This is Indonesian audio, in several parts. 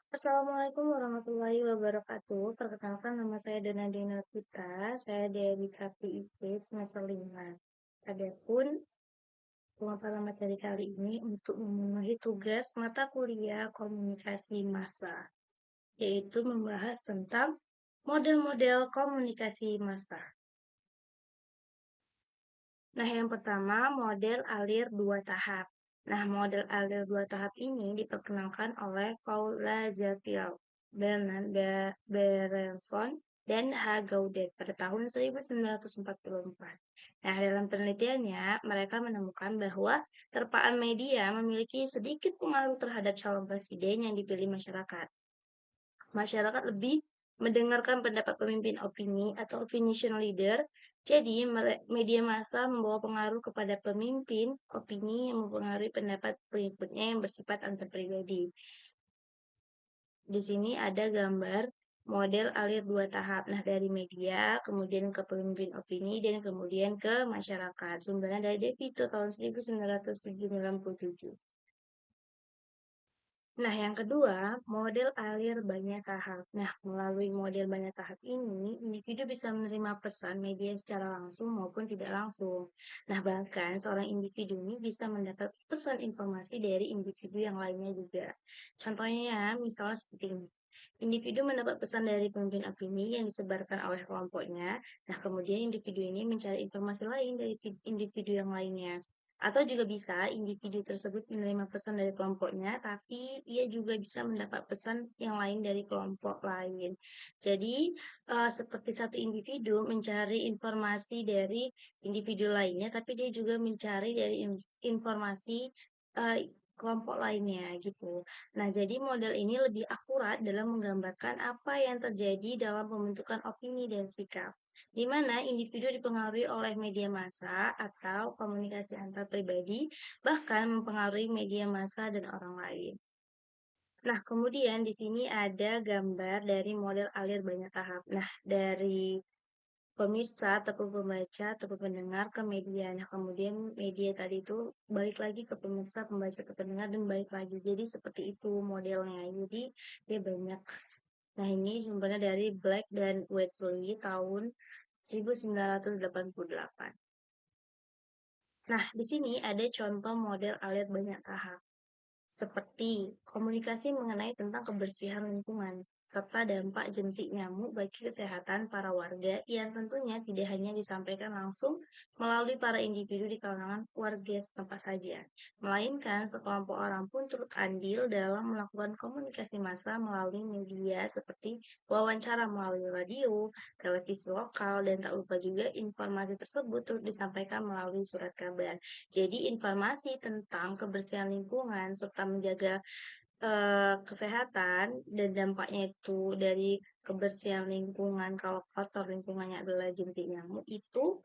Assalamualaikum warahmatullahi wabarakatuh. Perkenalkan nama saya Donadina Putra. Saya dari KPIC semester 5. Adapun pemaparan materi kali ini untuk memenuhi tugas mata kuliah komunikasi massa, yaitu membahas tentang model-model komunikasi massa. Nah, yang pertama model alir dua tahap. Nah, model alir dua tahap ini diperkenalkan oleh Paul Lazarsfeld, Berenson, dan H. Gaudet pada tahun 1944. Nah, dalam penelitiannya, mereka menemukan bahwa terpaan media memiliki sedikit pengaruh terhadap calon presiden yang dipilih masyarakat. Masyarakat lebih mendengarkan pendapat pemimpin opini atau opinion leader. Jadi, media massa membawa pengaruh kepada pemimpin opini yang mempengaruhi pendapat pengikutnya yang bersifat antar pribadi. Di sini ada gambar model alir dua tahap. Nah, dari media, kemudian ke pemimpin opini, dan kemudian ke masyarakat. Sumbernya dari Devito tahun 1997. Nah, yang kedua, model alir banyak tahap. Nah, melalui model banyak tahap ini, individu bisa menerima pesan media secara langsung maupun tidak langsung. Nah, bahkan seorang individu ini bisa mendapat pesan informasi dari individu yang lainnya juga. Contohnya, misalnya seperti ini. Individu mendapat pesan dari pemimpin opini yang disebarkan oleh kelompoknya. Nah, kemudian individu ini mencari informasi lain dari individu yang lainnya. Atau juga bisa individu tersebut menerima pesan dari kelompoknya, tapi ia juga bisa mendapat pesan yang lain dari kelompok lain. Jadi, seperti satu individu mencari informasi dari individu lainnya, tapi dia juga mencari dari informasi kelompok lainnya gitu. Nah, jadi model ini lebih akurat dalam menggambarkan apa yang terjadi dalam pembentukan opini dan sikap, di mana individu dipengaruhi oleh media massa atau komunikasi antar pribadi, bahkan mempengaruhi media massa dan orang lain. Nah, kemudian di sini ada gambar dari model alir banyak tahap. Nah, dari pemirsa ataupun pembaca ataupun pendengar ke media. Nah, kemudian media tadi itu balik lagi ke pemirsa, pembaca ke pendengar, dan balik lagi. Jadi seperti itu modelnya. Jadi dia banyak. Nah, ini sumbernya dari Black dan Wetzel tahun 1988. Nah, di sini ada contoh model alir banyak tahap, seperti komunikasi mengenai tentang kebersihan lingkungan, serta dampak jentik nyamuk bagi kesehatan para warga yang tentunya tidak hanya disampaikan langsung melalui para individu di kalangan warga setempat saja, melainkan sekelompok orang pun turut andil dalam melakukan komunikasi massa melalui media seperti wawancara melalui radio, televisi lokal, dan tak lupa juga informasi tersebut turut disampaikan melalui surat kabar. Jadi informasi tentang kebersihan lingkungan serta menjaga kesehatan dan dampaknya itu dari kebersihan lingkungan kalau kotor lingkungannya adalah jentik nyamuk itu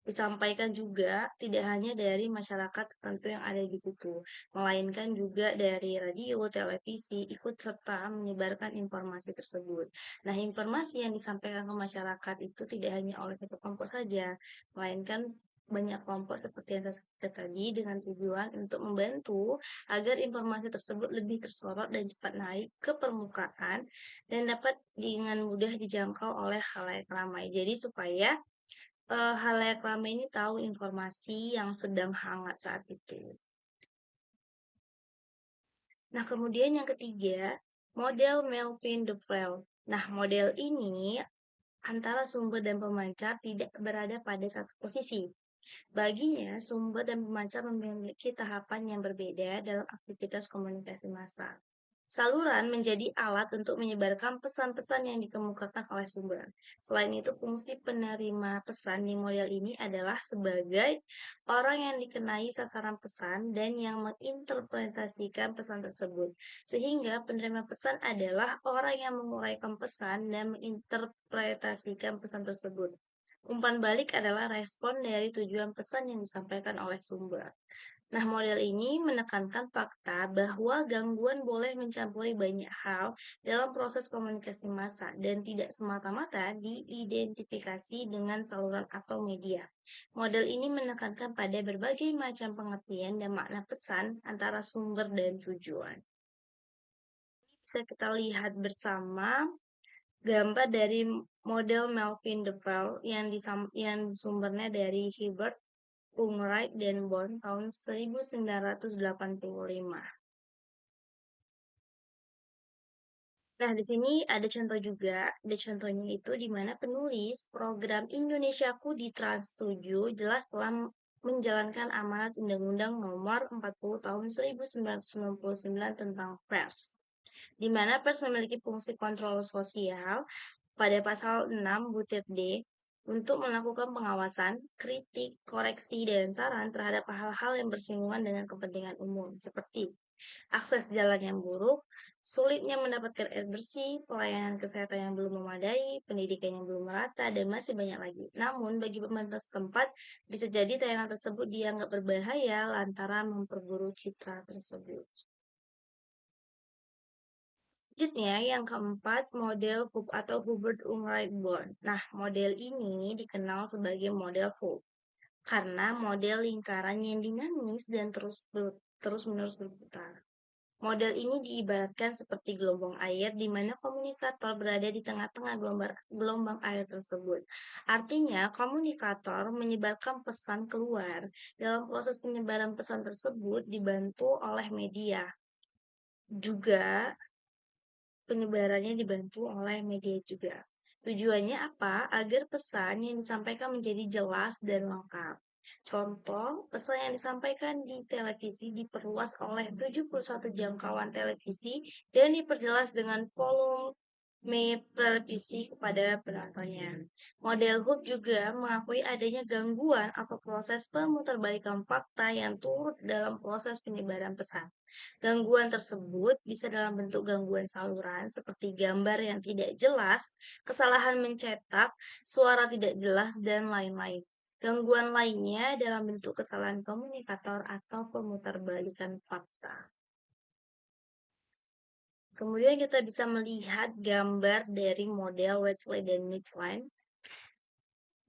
disampaikan juga tidak hanya dari masyarakat tertentu yang ada di situ, melainkan juga dari radio, televisi ikut serta menyebarkan informasi tersebut. Nah, informasi yang disampaikan ke masyarakat itu tidak hanya oleh satu kelompok saja, melainkan banyak kelompok seperti yang saya sebutkan tadi dengan tujuan untuk membantu agar informasi tersebut lebih tersorot dan cepat naik ke permukaan dan dapat dengan mudah dijangkau oleh khalayak ramai. Jadi supaya khalayak ramai ini tahu informasi yang sedang hangat saat itu. Nah, kemudian yang ketiga, model Melvin-Dufell. Nah, model ini antara sumber dan pemancar tidak berada pada satu posisi. Baginya, sumber dan pemancar memiliki tahapan yang berbeda dalam aktivitas komunikasi massa. Saluran menjadi alat untuk menyebarkan pesan-pesan yang dikemukakan oleh sumber. Selain itu, fungsi penerima pesan di model ini adalah sebagai orang yang dikenai sasaran pesan dan yang menginterpretasikan pesan tersebut. Sehingga penerima pesan adalah orang yang menguraikan pesan dan menginterpretasikan pesan tersebut. Umpan balik adalah respon dari tujuan pesan yang disampaikan oleh sumber. Nah, model ini menekankan fakta bahwa gangguan boleh mencampuri banyak hal dalam proses komunikasi massa dan tidak semata-mata diidentifikasi dengan saluran atau media. Model ini menekankan pada berbagai macam pengertian dan makna pesan antara sumber dan tujuan. bisa kita lihat bersama gambar dari model Melvin Depel yang sumbernya dari Hibbert, Unright, dan Bond tahun 1985. Nah, di sini ada contoh juga. Ada contohnya itu di mana penulis program Indonesiaku di Trans 7 jelas telah menjalankan amanat Undang-Undang Nomor 40 Tahun 1999 tentang pers, di mana pers memiliki fungsi kontrol sosial pada pasal 6 butir D untuk melakukan pengawasan, kritik, koreksi, dan saran terhadap hal-hal yang bersinggungan dengan kepentingan umum, seperti akses jalan yang buruk, sulitnya mendapatkan air bersih, pelayanan kesehatan yang belum memadai, pendidikan yang belum merata, dan masih banyak lagi. Namun, bagi pemerintah setempat, bisa jadi tayangan tersebut dianggap berbahaya lantaran memperburuk citra tersebut. Selanjutnya, yang keempat, model Hooke atau Hubert Unright Bond. Nah, model ini dikenal sebagai model Hooke karena model lingkaran yang dinamis dan terus-menerus berputar. Model ini diibaratkan seperti gelombang air di mana komunikator berada di tengah-tengah gelombang air tersebut. Artinya, komunikator menyebarkan pesan keluar. Dalam proses penyebaran pesan tersebut dibantu oleh media. Juga penyebarannya dibantu oleh media juga. Tujuannya apa? Agar pesan yang disampaikan menjadi jelas dan lengkap. Contoh, pesan yang disampaikan di televisi diperluas oleh 71 jangkauan televisi dan diperjelas dengan volume televisi kepada penontonnya. Model Hook juga mengakui adanya gangguan atau proses pemutarbalikan fakta yang turut dalam proses penyebaran pesan. Gangguan tersebut bisa dalam bentuk gangguan saluran seperti gambar yang tidak jelas, kesalahan mencetak, suara tidak jelas, dan lain-lain. Gangguan lainnya dalam bentuk kesalahan komunikator atau pemutarbalikan fakta. Kemudian kita bisa melihat gambar dari model Wedgsley dan Michelin.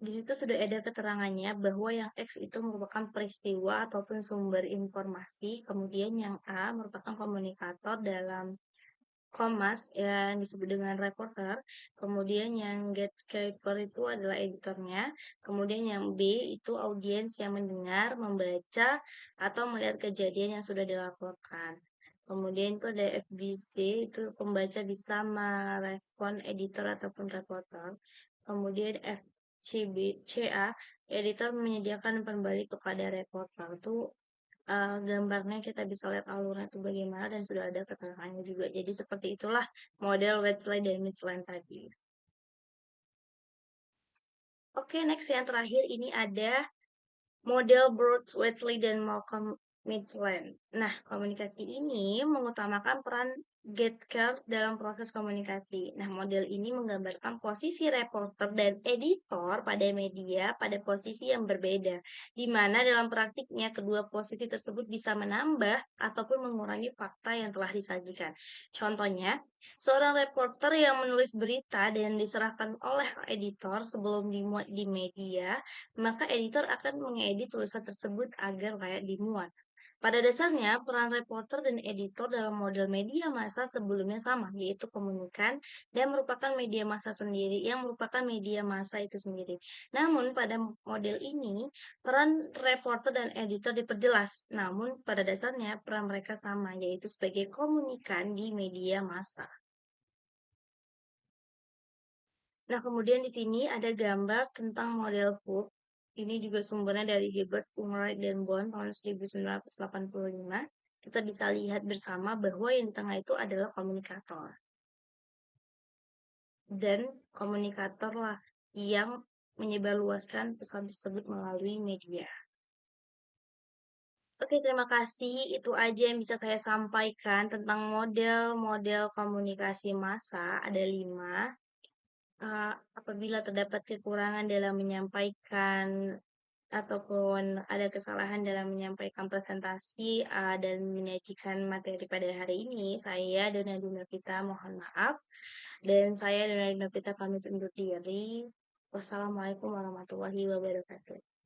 Di situ sudah ada keterangannya bahwa yang X itu merupakan peristiwa ataupun sumber informasi, kemudian yang A merupakan komunikator dalam Kompas yang disebut dengan reporter, kemudian yang gatekeeper itu adalah editornya, kemudian yang B itu audiens yang mendengar, membaca, atau melihat kejadian yang sudah dilaporkan. Kemudian itu ada FBC, itu pembaca bisa merespon editor ataupun reporter. Kemudian FCA, editor menyediakan pembalik kepada reporter. Itu gambarnya kita bisa lihat alurnya itu bagaimana dan sudah ada keterangannya juga. Jadi seperti itulah model Wedgsley dan Michelin tadi. Oke, next yang terakhir ini ada model Bruce Wedgsley dan Malcolm Michelin. Nah, komunikasi ini mengutamakan peran gatekeeper dalam proses komunikasi. Nah, model ini menggambarkan posisi reporter dan editor pada media pada posisi yang berbeda, di mana dalam praktiknya kedua posisi tersebut bisa menambah ataupun mengurangi fakta yang telah disajikan. Contohnya, seorang reporter yang menulis berita dan diserahkan oleh editor sebelum dimuat di media, maka editor akan mengedit tulisan tersebut agar layak dimuat. Pada dasarnya, peran reporter dan editor dalam model media massa sebelumnya sama, yaitu komunikan dan merupakan media massa sendiri yang merupakan media massa itu sendiri. Namun, pada model ini, peran reporter dan editor diperjelas. Namun, pada dasarnya peran mereka sama, yaitu sebagai komunikan di media massa. Nah, kemudian di sini ada gambar tentang model Hooke. Ini juga sumbernya dari Hibbert, Unright, dan Bond tahun 1985. Kita bisa lihat bersama bahwa yang di tengah itu adalah komunikator. Dan komunikator lah yang menyebarluaskan pesan tersebut melalui media. Oke, terima kasih. Itu aja yang bisa saya sampaikan tentang model-model komunikasi massa. Ada 5. Apabila terdapat kekurangan dalam menyampaikan ataupun ada kesalahan dalam menyampaikan presentasi dan menyajikan materi pada hari ini, saya Dona Dinapita mohon maaf dan saya Dona Dinapita pamit undur diri. Wassalamualaikum warahmatullahi wabarakatuh.